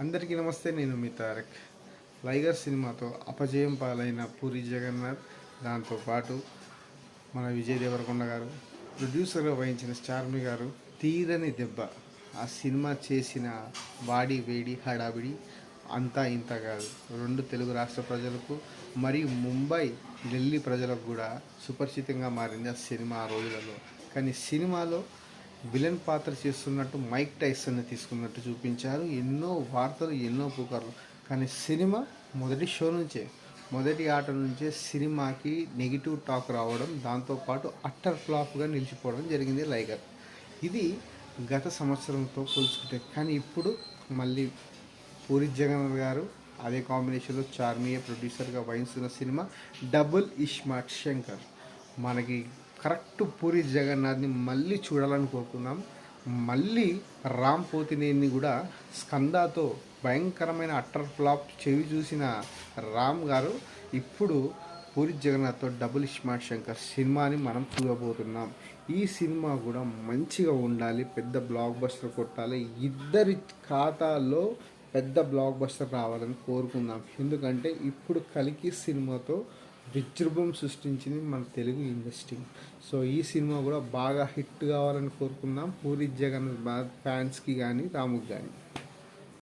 అందరికీ నమస్తే. నేను మీ తారక్. లైగర్ సినిమాతో అపజయం పాలైన పూరి జగన్నాథ్, దాంతోపాటు మన విజయ్ దేవరకొండ గారు, ప్రొడ్యూసర్గా వహించిన స్టార్మి గారు తీరని దెబ్బ. ఆ సినిమా చేసిన వాడి వేడి హడావిడి అంతా ఇంత కాదు. రెండు తెలుగు రాష్ట్ర ప్రజలకు మరియు ముంబై, ఢిల్లీ ప్రజలకు కూడా సుపరిచితంగా మారింది ఆ సినిమా ఆ రోజులలో. కానీ సినిమాలో విలన్ పాత్ర చేస్తున్నట్టు మైక్ టైసన్ని తీసుకున్నట్టు చూపించారు. ఎన్నో వార్తలు, ఎన్నో పుకార్లు. కానీ సినిమా మొదటి ఆట నుంచే సినిమాకి నెగిటివ్ టాక్ రావడం, దాంతోపాటు అట్టర్ ఫ్లాప్గా నిలిచిపోవడం జరిగింది లైగర్. ఇది గత సంవత్సరంతో పోల్చుకుంటే. కానీ ఇప్పుడు మళ్ళీ పూరి జగన్నాథ్ గారు అదే కాంబినేషన్లో చార్మియే ప్రొడ్యూసర్గా వహిస్తున్న సినిమా డబుల్ ఇస్మార్ట్ శంకర్. మనకి కరెక్ట్ పూరి జగన్నాథ్ని మళ్ళీ చూడాలని కోరుకుందాం. మళ్ళీ రామ్ పోతినేని కూడా స్కందాతో భయంకరమైన అట్టర్ ఫ్లాప్ చెవి చూసిన రామ్ గారు ఇప్పుడు పూరి జగన్నాథ్తో డబుల్ ఇస్మార్ట్ శంకర్ సినిమాని మనం చూడబోతున్నాం. ఈ సినిమా కూడా మంచిగా ఉండాలి, పెద్ద బ్లాక్ బస్టర్ కొట్టాలి, ఇద్దరి ఖాతాలో పెద్ద బ్లాక్ బస్టర్ రావాలని కోరుకుందాం. ఎందుకంటే ఇప్పుడు కలికి సినిమాతో విజృంభం సృష్టించింది మన తెలుగు ఇండస్ట్రీ. సో ఈ సినిమా కూడా బాగా హిట్ కావాలని కోరుకుందాం పూరి జగన్నాథ్ ఫ్యాన్స్కి కానీ రాముకి కానీ.